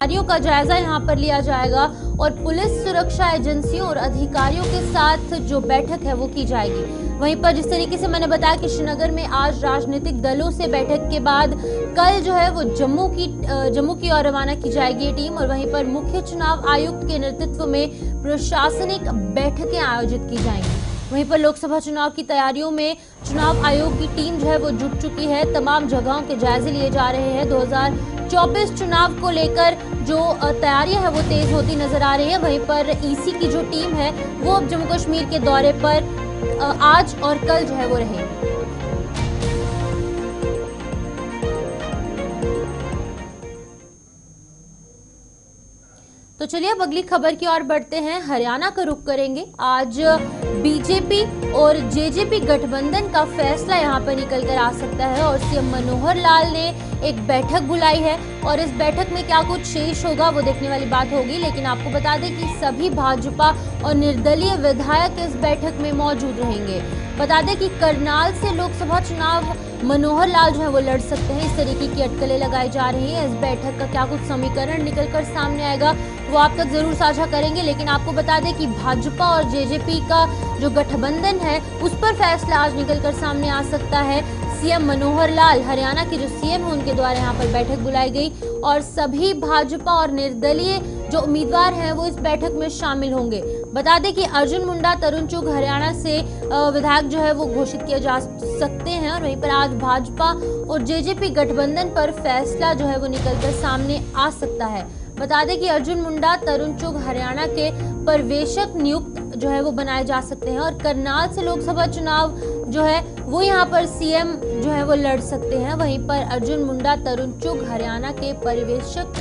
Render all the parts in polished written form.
तैयारियों का जायजा यहां पर लिया जाएगा और पुलिस सुरक्षा एजेंसियों और अधिकारियों के साथ जो बैठक है वो की जाएगी। वहीं पर जिस तरीके से मैंने बताया कि श्रीनगर में आज राजनीतिक दलों से बैठक के बाद कल जो है वो जम्मू की ओर रवाना की जाएगी ये टीम, और वहीं पर मुख्य चुनाव आयुक्त के नेतृत्व में प्रशासनिक बैठकें आयोजित की जाएंगी। वहीं पर लोकसभा चुनाव की तैयारियों में चुनाव आयोग की टीम जो है वो जुट चुकी है। तमाम जगहों के जायजे लिए जा रहे हैं। 2024 चुनाव को लेकर जो तैयारियां है वो तेज होती नजर आ रही है। वहीं पर ईसी की जो टीम है वो अब जम्मू कश्मीर के दौरे पर आज और कल जो है वो रहेगी। तो चलिए अब अगली खबर की ओर बढ़ते हैं। हरियाणा का रुख करेंगे। आज बीजेपी और जेजेपी गठबंधन का फैसला यहां पर निकल कर आ सकता है और सीएम मनोहर लाल ने एक बैठक बुलाई है और इस बैठक में क्या कुछ शेष होगा वो देखने वाली बात होगी। लेकिन आपको बता दें कि सभी भाजपा और निर्दलीय विधायक इस बैठक में मौजूद रहेंगे। बता दें कि करनाल से लोकसभा चुनाव मनोहर लाल जो है वो लड़ सकते हैं। इस तरीके की अटकलें लगाई जा रही हैं। इस बैठक का क्या कुछ समीकरण निकलकर सामने आएगा वो आप तक जरूर साझा करेंगे। लेकिन आपको बता दें कि भाजपा और जेजेपी का जो गठबंधन है उस पर फैसला आज निकलकर सामने आ सकता है। सीएम मनोहर लाल, हरियाणा के जो सीएम हैं, उनके द्वारा यहाँ पर बैठक बुलाई गई और सभी भाजपा और निर्दलीय जो उम्मीदवार हैं वो इस बैठक में शामिल होंगे। बता दें कि अर्जुन मुंडा तरुण चुग हरियाणा से विधायक जो है वो घोषित किए जा सकते हैं और वहीं पर आज भाजपा और जेजेपी गठबंधन पर फैसला जो है वो निकलकर सामने आ सकता है। बता दें कि अर्जुन मुंडा तरुण चुग हरियाणा के पर्यवेक्षक नियुक्त जो है वो बनाए जा सकते हैं और करनाल से लोकसभा चुनाव जो है वो यहाँ पर सीएम जो है वो लड़ सकते हैं। वहीं पर अर्जुन मुंडा तरुण चुग हरियाणा के पर्यवेक्षक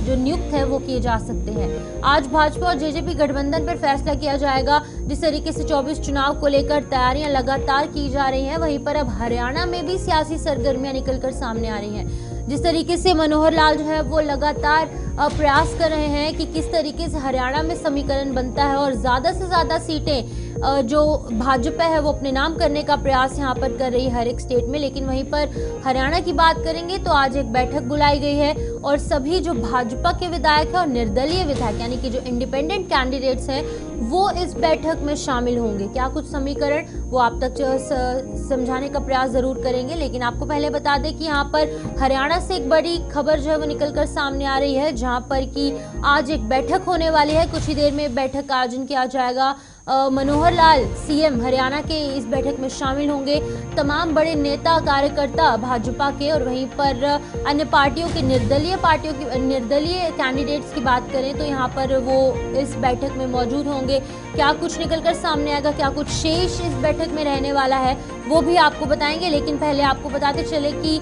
जो नियुक्त है वो किए जा सकते हैं। आज भाजपा और जेजेपी गठबंधन पर फैसला किया जाएगा। जिस तरीके से 24 चुनाव को लेकर तैयारियां लगातार की जा रही हैं, वहीं पर अब हरियाणा में भी सियासी सरगर्मियां निकलकर सामने आ रही हैं। जिस तरीके से मनोहर लाल जो है वो लगातार प्रयास कर रहे हैं कि किस तरीके से हरियाणा में समीकरण बनता है और ज्यादा से ज्यादा सीटें जो भाजपा है वो अपने नाम करने का प्रयास यहाँ पर कर रही है हर एक स्टेट में। लेकिन वहीं पर हरियाणा की बात करेंगे तो आज एक बैठक बुलाई गई है और सभी जो भाजपा के विधायक हैं और निर्दलीय विधायक यानी कि जो इंडिपेंडेंट कैंडिडेट्स हैं वो इस बैठक में शामिल होंगे। क्या कुछ समीकरण वो आप तक समझाने का प्रयास जरूर करेंगे। लेकिन आपको पहले बता दें कि यहाँ पर हरियाणा से एक बड़ी खबर जो है वो निकलकर सामने आ रही है, जहाँ पर कि आज एक बैठक होने वाली है। कुछ ही देर में बैठक का आयोजन किया जाएगा। मनोहर लाल सीएम हरियाणा के इस बैठक में शामिल होंगे। तमाम बड़े नेता कार्यकर्ता भाजपा के और वहीं पर अन्य पार्टियों के निर्दलीय कैंडिडेट्स की बात करें तो यहाँ पर वो इस बैठक में मौजूद होंगे। क्या कुछ निकलकर सामने आएगा, क्या कुछ शेष इस बैठक में रहने वाला है वो भी आपको बताएंगे। लेकिन पहले आपको बताते चले कि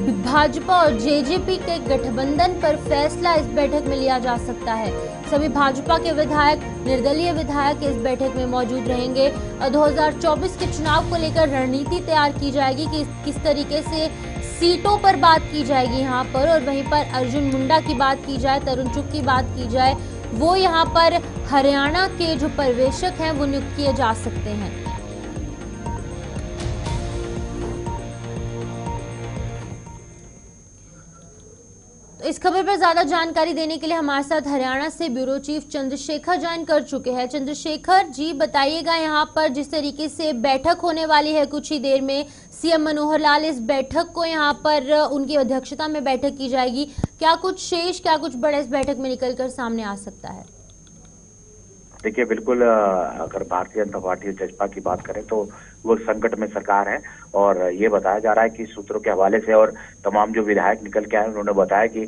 भाजपा और जेजेपी के गठबंधन पर फैसला इस बैठक में लिया जा सकता है। सभी भाजपा के विधायक, निर्दलीय विधायक इस बैठक में मौजूद रहेंगे। 2024 के चुनाव को लेकर रणनीति तैयार की जाएगी कि किस तरीके से सीटों पर बात की जाएगी यहाँ पर। और वहीं पर अर्जुन मुंडा की बात की जाए, तरुण चुग की बात की जाए, वो यहाँ पर हरियाणा के जो पर्यवेक्षक हैं वो नियुक्त किए जा सकते हैं। इस खबर पर ज्यादा जानकारी देने के लिए हमारे साथ हरियाणा से ब्यूरो चीफ चंद्रशेखर ज्वाइन कर चुके हैं। चंद्रशेखर जी बताइएगा, यहाँ पर जिस तरीके से बैठक होने वाली है कुछ ही देर में, सीएम मनोहर लाल इस बैठक को यहाँ पर उनकी अध्यक्षता में बैठक की जाएगी। क्या कुछ शेष, क्या कुछ बड़ा इस बैठक में निकलकर सामने आ सकता है? देखिए, बिल्कुल अगर भारतीय जनता पार्टी और जसपा की बात करें तो वो संकट में सरकार है और ये बताया जा रहा है कि सूत्रों के हवाले से और तमाम जो विधायक निकल के आए उन्होंने बताया कि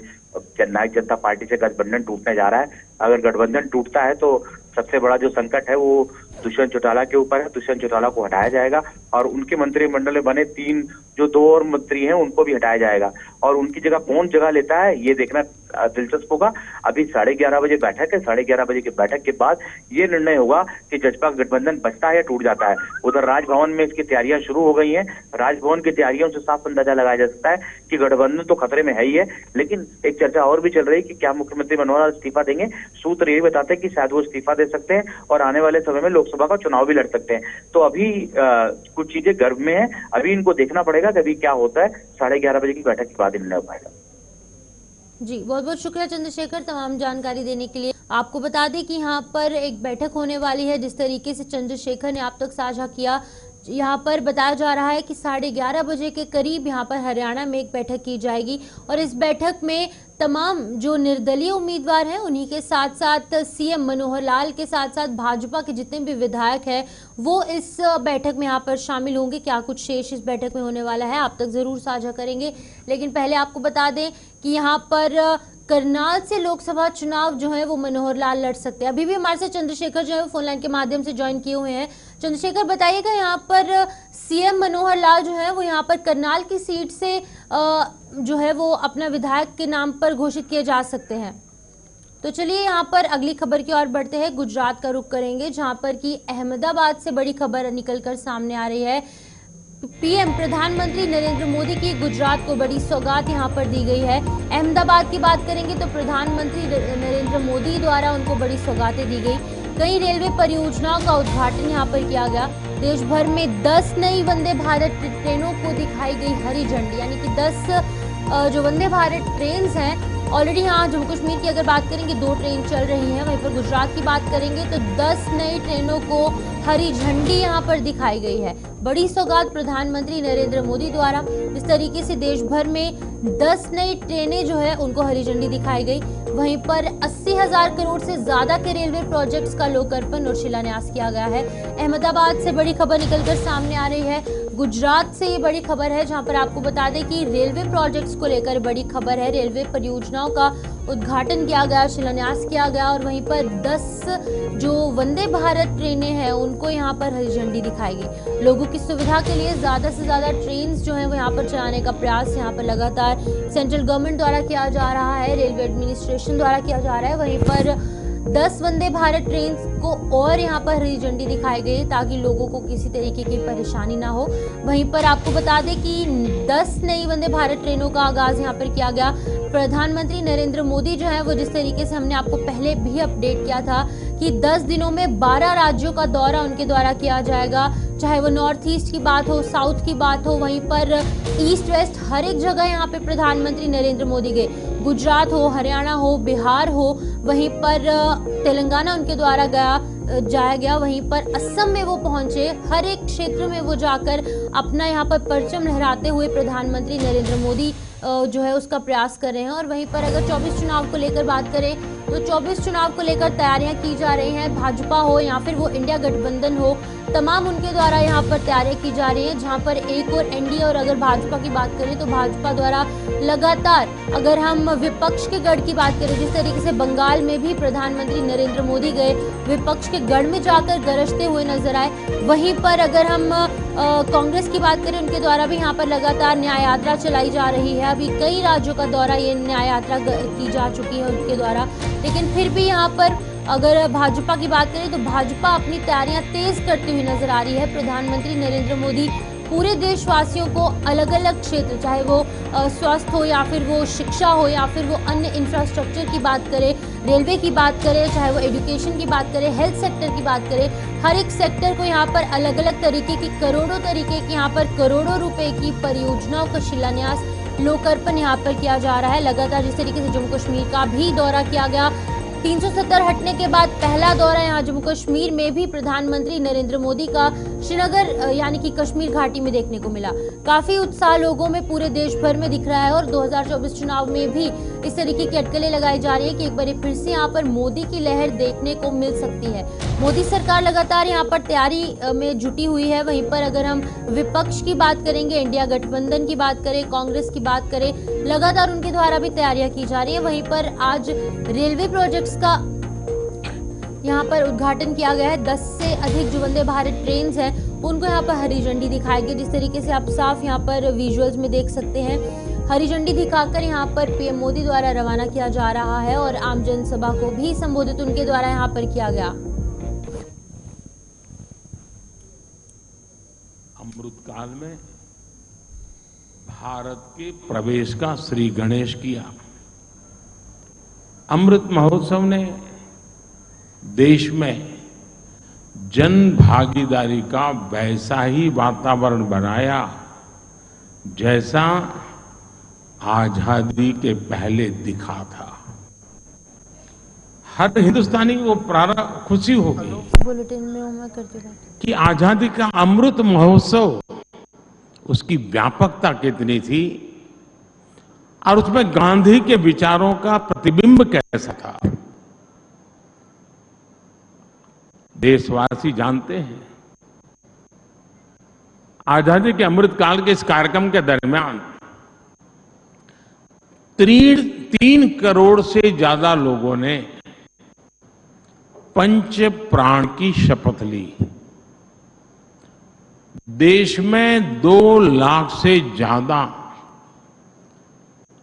जननायक जनता पार्टी से गठबंधन टूटने जा रहा है। अगर गठबंधन टूटता है तो सबसे बड़ा जो संकट है वो दुष्यंत चौटाला के ऊपर है। दुष्यंत चौटाला को हटाया जाएगा और उनके मंत्रिमंडल में बने 2 और मंत्री हैं उनको भी हटाया जाएगा और उनकी जगह कौन जगह लेता है ये देखना दिलचस्प होगा। अभी 11:30 बजे बैठक है। 11:30 बजे की बैठक के बाद ये निर्णय होगा कि जसपा का गठबंधन बचता है या टूट जाता है। उधर राजभवन में इसकी तैयारियां शुरू हो गई हैं। राजभवन की तैयारियों से साफ अंदाजा लगाया जा सकता है कि गठबंधन तो खतरे में है ही है। लेकिन एक चर्चा और भी चल रही है कि क्या मुख्यमंत्री मनोहर लाल इस्तीफा देंगे। सूत्र ये बताते हैं कि शायद वो इस्तीफा दे सकते हैं और आने वाले समय में लोकसभा का चुनाव भी लड़ सकते हैं। तो अभी कुछ चीजें गर्भ में है। अभी इनको देखना पड़ेगा कि अभी क्या होता है। 11:30 बजे की बैठक के बाद निर्णय हो पाएगा। जी, बहुत बहुत शुक्रिया चंद्रशेखर तमाम जानकारी देने के लिए। आपको बता दें कि यहाँ पर एक बैठक होने वाली है, जिस तरीके से चंद्रशेखर ने आप तक साझा किया। यहाँ पर बताया जा रहा है कि 11:30 बजे के करीब यहाँ पर हरियाणा में एक बैठक की जाएगी और इस बैठक में तमाम जो निर्दलीय उम्मीदवार हैं उन्हीं के साथ साथ सीएम मनोहर लाल के साथ साथ भाजपा के जितने भी विधायक हैं वो इस बैठक में यहाँ पर शामिल होंगे। क्या कुछ शेष इस बैठक में होने वाला है आप तक जरूर साझा करेंगे, लेकिन पहले आपको बता दें कि यहाँ पर करनाल से लोकसभा चुनाव जो है वो मनोहर लाल लड़ सकते हैं। अभी भी हमारे साथ चंद्रशेखर जो है वो फोन लाइन के माध्यम से ज्वाइन किए हुए हैं। चंद्रशेखर बताइएगा, यहाँ पर सीएम मनोहर लाल जो है वो यहाँ पर करनाल की सीट से जो है वो अपना विधायक के नाम पर घोषित किए जा सकते हैं। तो चलिए यहाँ पर अगली खबर की ओर बढ़ते हैं। गुजरात का रुख करेंगे, जहां पर की अहमदाबाद से बड़ी खबर निकलकर सामने आ रही है। पीएम प्रधानमंत्री नरेंद्र मोदी की गुजरात को बड़ी सौगात यहां पर दी गई है। अहमदाबाद की बात करेंगे तो प्रधानमंत्री नरेंद्र मोदी द्वारा उनको बड़ी सौगातें दी गई। कई रेलवे परियोजनाओं का उद्घाटन यहां पर किया गया। देश भर में 10 नई वंदे भारत ट्रेनों को दिखाई गई हरी झंडी, यानी कि 10 जो वंदे भारत ट्रेन हैं ऑलरेडी यहाँ जम्मू कश्मीर की अगर बात करेंगे 2 ट्रेन चल रही हैं। वहीं पर गुजरात की बात करेंगे तो 10 नई ट्रेनों को हरी झंडी यहाँ पर दिखाई गई है। बड़ी सौगात प्रधानमंत्री नरेंद्र मोदी द्वारा इस तरीके से देश भर में 10 नई ट्रेनें जो है उनको हरी झंडी दिखाई गई। वहीं पर 80,000 करोड़ से ज्यादा के रेलवे प्रोजेक्ट्स का लोकार्पण और शिलान्यास किया गया है। अहमदाबाद से बड़ी खबर निकलकर सामने आ रही है। गुजरात से ये बड़ी खबर है, जहां पर आपको बता दें कि रेलवे प्रोजेक्ट्स को लेकर बड़ी खबर है। रेलवे परियोजनाओं का उद्घाटन किया गया, शिलान्यास किया गया और वहीं पर 10 जो वंदे भारत ट्रेनें हैं उनको यहां पर हरी झंडी दिखाई गई। लोगों की सुविधा के लिए ज्यादा से ज्यादा ट्रेन जो है वो यहाँ पर चलाने का प्रयास यहाँ पर लगातार सेंट्रल गवर्नमेंट द्वारा किया जा रहा है, रेलवे एडमिनिस्ट्रेशन द्वारा किया जा रहा है। वहीं पर 10 वंदे भारत ट्रेन को और यहाँ पर हरी झंडी दिखाई गई ताकि लोगों को किसी तरीके की परेशानी ना हो। वहीं पर आपको बता दें कि 10 नई वंदे भारत ट्रेनों का आगाज यहाँ पर किया गया। प्रधानमंत्री नरेंद्र मोदी जो है वो जिस तरीके से हमने आपको पहले भी अपडेट किया था कि 10 दिनों में 12 राज्यों का दौरा उनके द्वारा किया जाएगा, चाहे वो नॉर्थ ईस्ट की बात हो, साउथ की बात हो, वहीं पर ईस्ट वेस्ट हर एक जगह यहाँ पे प्रधानमंत्री नरेंद्र मोदी गए। गुजरात हो, हरियाणा हो, बिहार हो, वहीं पर तेलंगाना उनके द्वारा जाया गया। वहीं पर असम में वो पहुंचे, हर एक क्षेत्र में वो जाकर अपना यहाँ पर परचम लहराते हुए प्रधानमंत्री नरेंद्र मोदी जो है उसका प्रयास कर रहे हैं। और वहीं पर अगर 24 चुनाव को लेकर बात करें तो 24 चुनाव को लेकर तैयारियां की जा रही हैं। भाजपा हो या फिर वो इंडिया गठबंधन हो, तमाम उनके द्वारा यहाँ पर तैयारियां की जा रही है। जहां पर एक और एनडीए और अगर भाजपा की बात करें तो भाजपा द्वारा लगातार, अगर हम विपक्ष के गढ़ की बात करें, जिस तरीके से बंगाल में भी प्रधानमंत्री नरेंद्र मोदी गए, विपक्ष के गढ़ में जाकर गरजते हुए नजर आए। वहीं पर अगर हम कांग्रेस की बात करें, उनके द्वारा भी यहाँ पर लगातार न्याय यात्रा चलाई जा रही है। अभी कई राज्यों का दौरा ये न्याय यात्रा की जा चुकी है उनके द्वारा, लेकिन फिर भी यहाँ पर अगर भाजपा की बात करें तो भाजपा अपनी तैयारियां तेज करती हुई नजर आ रही है। प्रधानमंत्री नरेंद्र मोदी पूरे देशवासियों को अलग अलग क्षेत्र, चाहे वो स्वास्थ्य हो या फिर वो शिक्षा हो या फिर वो अन्य इंफ्रास्ट्रक्चर की बात करें, रेलवे की बात करें, चाहे वो एजुकेशन की बात करें, हेल्थ सेक्टर की बात करें, हर एक सेक्टर को यहाँ पर अलग अलग तरीके की यहाँ पर करोड़ों रुपए की परियोजनाओं का शिलान्यास, लोकार्पण यहाँ पर किया जा रहा है। लगातार जिस तरीके से जम्मू कश्मीर का भी दौरा किया गया, 370 हटने के बाद पहला दौरा यहाँ जम्मू कश्मीर में भी प्रधानमंत्री नरेंद्र मोदी का श्रीनगर यानी कि कश्मीर घाटी में देखने को मिला। काफी उत्साह लोगों में पूरे देश भर में दिख रहा है और 2024 चुनाव में भी इस तरीके की अटकलें लगाई जा रही है कि एक बार फिर से यहाँ पर मोदी की लहर देखने को मिल सकती है। मोदी सरकार लगातार यहाँ पर तैयारी में जुटी हुई है। वहीं पर अगर हम विपक्ष की बात करेंगे, इंडिया गठबंधन की बात करें, कांग्रेस की बात करें, लगातार उनके द्वारा भी तैयारियां की जा रही है। वहीं पर आज रेलवे प्रोजेक्ट्स का यहाँ पर उद्घाटन किया गया है। 10 से अधिक जो वंदे भारत ट्रेन हैं उनको यहाँ पर हरी झंडी दिखाई गई। जिस तरीके से आप साफ यहाँ पर विजुअल्स में देख सकते हैं, हरी झंडी दिखाकर यहाँ पर पीएम मोदी द्वारा रवाना किया जा रहा है और आम जनसभा को भी संबोधित उनके द्वारा यहाँ पर किया गया। अमृत काल में भारत के प्रवेश का श्री गणेश किया। अमृत महोत्सव ने देश में जन भागीदारी का वैसा ही वातावरण बनाया जैसा आजादी के पहले दिखा था। हर हिंदुस्तानी को खुशी होगी बुलेटिन में हूं मैं करती हूँ कि आजादी का अमृत महोत्सव, उसकी व्यापकता कितनी थी और उसमें गांधी के विचारों का प्रतिबिंब कैसा था। देशवासी जानते हैं, आजादी के अमृत काल के इस कार्यक्रम के दरमियान 3 करोड़ से ज्यादा लोगों ने पंच प्राण की शपथ ली। देश में 2 लाख से ज्यादा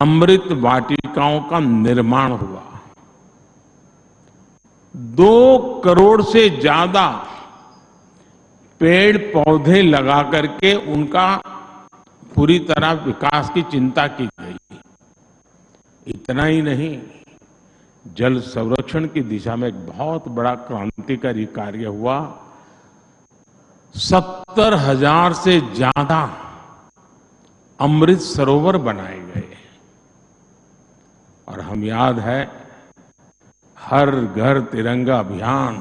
अमृत वाटिकाओं का निर्माण हुआ। 2 करोड़ से ज्यादा पेड़ पौधे लगा करके उनका पूरी तरह विकास की चिंता की गई। इतना ही नहीं, जल संरक्षण की दिशा में एक बहुत बड़ा क्रांतिकारी कार्य हुआ। 70,000 से ज्यादा अमृत सरोवर बनाए गए और हम याद है, हर घर तिरंगा अभियान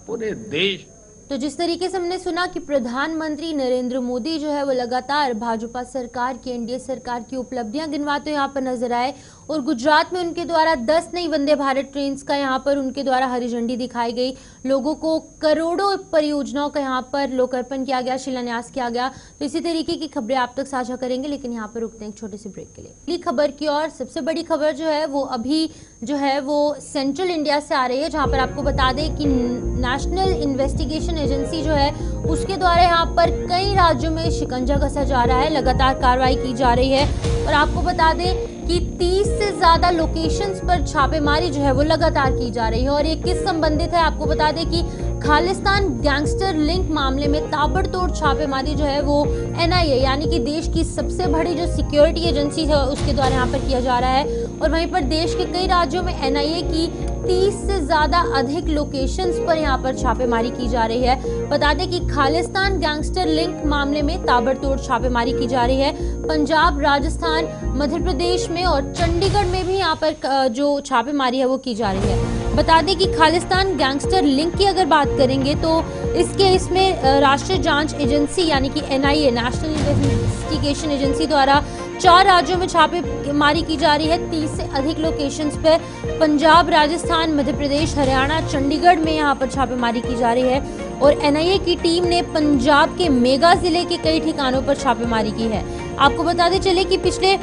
पूरे देश। तो जिस तरीके से हमने सुना कि प्रधानमंत्री नरेंद्र मोदी जो है वो लगातार भाजपा सरकार की, एनडीए सरकार की उपलब्धियां गिनवाते यहाँ पर नजर आए और गुजरात में उनके द्वारा 10 नई वंदे भारत ट्रेन का यहाँ पर उनके द्वारा हरी झंडी दिखाई गई। लोगों को करोड़ों परियोजनाओं का यहाँ पर लोकार्पण किया गया, शिलान्यास किया गया। तो इसी तरीके की खबरें आप तक साझा करेंगे, लेकिन यहाँ पर रुकते हैं एक छोटे से ब्रेक के लिए। अगली खबर की और सबसे बड़ी खबर जो है वो अभी जो है वो सेंट्रल इंडिया से आ रही है, जहाँ पर आपको बता दें कि नेशनल इन्वेस्टिगेशन एजेंसी जो है उसके द्वारा यहाँ पर कई राज्यों में शिकंजा कसा जा रहा है, लगातार कार्रवाई की जा रही है। और आपको बता दें कि 30 से ज्यादा लोकेशंस पर छापेमारी जो है वो लगातार की जा रही है। और ये किस संबंधित है, आपको बता दें कि खालिस्तान गैंगस्टर लिंक मामले में ताबड़तोड़ छापेमारी जो है वो एनआईए यानी कि देश की सबसे बड़ी जो सिक्योरिटी एजेंसी है उसके द्वारा यहाँ पर किया जा रहा है। और वहीं पर देश के कई राज्यों में एनआईए की 30 से ज्यादा अधिक लोकेशंस पर यहाँ पर छापेमारी की जा रही है। बता दें कि खालिस्तान गैंगस्टर लिंक मामले में ताबड़तोड़ छापेमारी की जा रही है। पंजाब, राजस्थान, मध्य प्रदेश में और चंडीगढ़ में भी यहाँ पर जो छापेमारी है वो की जा रही है। बता दें कि खालिस्तान गैंगस्टर लिंक की अगर बात करेंगे तो इसमें राष्ट्रीय जांच एजेंसी यानी कि एनआईए, नेशनल इन्वेस्टिगेशन एजेंसी द्वारा 4 राज्यों में छापेमारी की जा रही है। 30 से अधिक लोकेशंस पर पंजाब, राजस्थान, मध्य प्रदेश, हरियाणा, चंडीगढ़ में यहाँ पर छापेमारी की जा रही है। और एनआईए की टीम ने पंजाब के मेगा जिले के कई ठिकानों पर छापेमारी की है। आपको बताते चले कि पिछले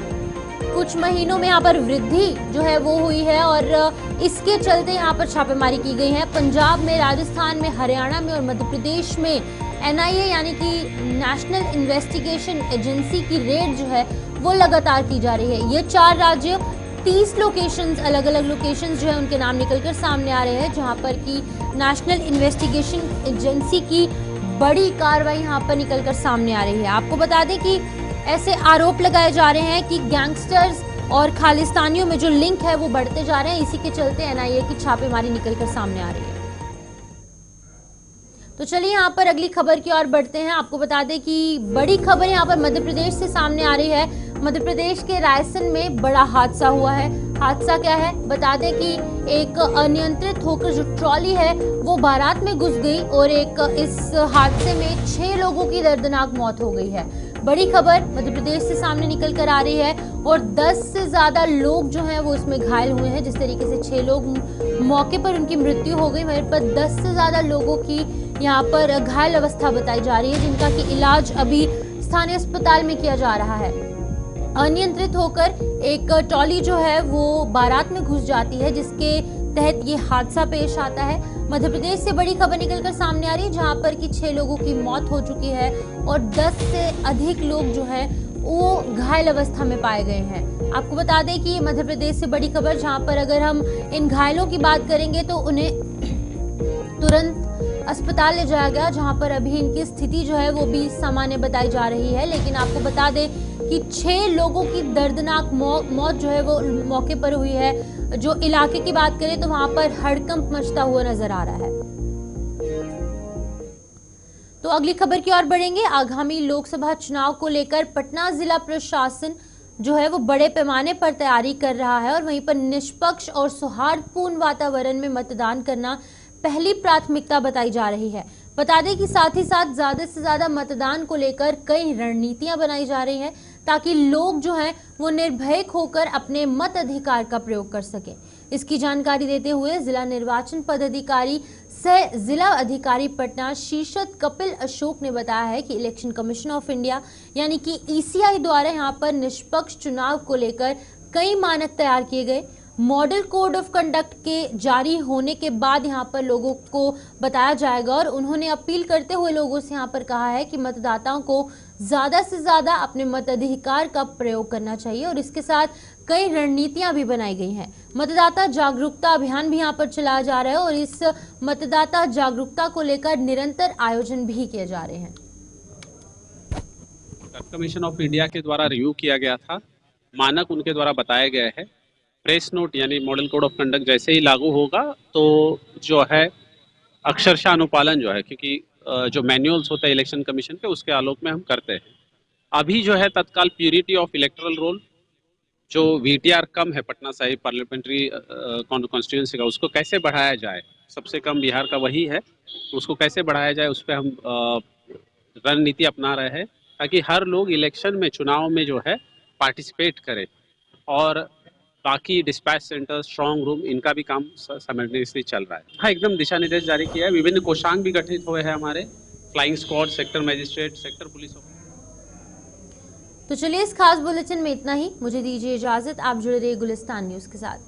कुछ महीनों में यहाँ पर वृद्धि जो है वो हुई है और इसके चलते यहाँ पर छापेमारी की गई है। पंजाब में, राजस्थान में, हरियाणा में और मध्य प्रदेश में एनआईए यानी कि नेशनल इन्वेस्टिगेशन एजेंसी की रेड जो है वो लगातार की जा रही है। ये 4 राज्य 30 लोकेशंस, अलग अलग लोकेशंस जो है उनके नाम निकलकर सामने आ रहे हैं, जहां पर की नेशनल इन्वेस्टिगेशन एजेंसी की बड़ी कार्रवाई यहां पर निकलकर सामने आ रही है। आपको बता दें कि ऐसे आरोप लगाए जा रहे हैं कि गैंगस्टर्स और खालिस्तानियों में जो लिंक है वो बढ़ते जा रहे हैं। इसी के चलते एनआईए की छापेमारी निकलकर सामने आ रही है। तो चलिए यहाँ पर अगली खबर की ओर बढ़ते हैं। आपको बता दें कि बड़ी खबर यहाँ पर मध्य प्रदेश से सामने आ रही है। मध्य प्रदेश के रायसेन में बड़ा हादसा हुआ है। हादसा क्या है, बता दें कि एक अनियंत्रित होकर जो ट्रॉली है वो बारात में घुस गई और इस हादसे में 6 लोगों की दर्दनाक मौत हो गई है। बड़ी खबर मध्य प्रदेश से सामने निकल कर आ रही है और 10 से ज्यादा लोग जो हैं वो इसमें घायल हुए हैं। जिस तरीके से 6 लोग मौके पर उनकी मृत्यु हो गई, वहीं पर 10 से ज्यादा लोगों की यहाँ पर घायल अवस्था बताई जा रही है, जिनका कि इलाज अभी स्थानीय अस्पताल में किया जा रहा है। अनियंत्रित होकर एक ट्रॉली जो है वो बारात में घुस जाती है, जिसके तहत ये हादसा पेश आता है। मध्य प्रदेश से बड़ी खबर निकलकर सामने आ रही है, जहां पर कि 6 लोगों की मौत हो चुकी है और 10 से अधिक लोग जो हैं वो घायल अवस्था में पाए गए हैं। आपको बता दें कि मध्य प्रदेश से बड़ी खबर, जहां पर अगर हम इन घायलों की बात करेंगे तो उन्हें तुरंत अस्पताल ले जाया गया, जहां पर अभी इनकी स्थिति जो है वो भी सामान्य बताई जा रही है। लेकिन आपको बता दें कि 6 लोगों की दर्दनाक मौत जो है वो मौके पर हुई है। जो इलाके की बात करें तो वहां पर हड़कंप मचता हुआ नजर आ रहा है। तो अगली खबर की ओर बढ़ेंगे। आगामी लोकसभा चुनाव को लेकर पटना जिला प्रशासन जो है वो बड़े पैमाने पर तैयारी कर रहा है और वहीं पर निष्पक्ष और सौहार्दपूर्ण वातावरण में मतदान करना पहली प्राथमिकता बताई जा रही है। बता दें कि साथ ही साथ ज्यादा से ज्यादा मतदान को लेकर कई रणनीतियां बनाई जा रही हैं ताकि लोग जो हैं वो निर्भय होकर अपने मत अधिकार का प्रयोग कर सकें। इसकी जानकारी देते हुए जिला निर्वाचन पदाधिकारी सह जिला अधिकारी पटना शीर्षत कपिल अशोक ने बताया है कि इलेक्शन कमीशन ऑफ इंडिया यानी कि ईसीआई द्वारा यहां पर निष्पक्ष चुनाव को लेकर कई मानक तैयार किए गए। मॉडल कोड ऑफ कंडक्ट के जारी होने के बाद यहां पर लोगों को बताया जाएगा और उन्होंने अपील करते हुए लोगों से यहां पर कहा है कि मतदाताओं को ज्यादा से ज्यादा अपने मताधिकार का प्रयोग करना चाहिए और इसके साथ कई रणनीतियां भी बनाई गई हैं। मतदाता जागरूकता अभियान भी यहां पर चलाया जा रहा है और इस मतदाता जागरूकता को लेकर निरंतर आयोजन भी किए जा रहे हैं। कमीशन ऑफ इंडिया के द्वारा रिव्यू किया गया था, मानक उनके द्वारा बताए गए हैं। प्रेस नोट यानी मॉडल कोड ऑफ कंडक्ट जैसे ही लागू होगा तो जो है अक्षरशः अनुपालन जो है, क्योंकि जो मैनुअल्स होता है इलेक्शन कमीशन के उसके आलोक में हम करते हैं। अभी जो है तत्काल प्यूरिटी ऑफ इलेक्टोरल रोल, जो वीटीआर कम है पटना साहिब पार्लियामेंट्री कॉन्स्टिट्यूंसी का, उसको कैसे बढ़ाया जाए। सबसे कम बिहार का वही है, उसको कैसे बढ़ाया जाए उस पर हम रणनीति अपना रहे हैं ताकि हर लोग इलेक्शन में चुनाव में जो है पार्टिसिपेट करें। और बाकी डिस्पैच सेंटर, स्ट्रॉन्ग रूम, इनका भी काम साइमल्टेनियसली चल रहा है। हाँ, एकदम दिशा निर्देश जारी किया है। विभिन्न कोषांग भी गठित हुए हैं हमारे, flying squad, sector magistrate, sector police. तो चलिए इस खास बुलेटिन में इतना ही। मुझे दीजिए इजाजत। आप जुड़े रहिए गुलिस्तान न्यूज के साथ।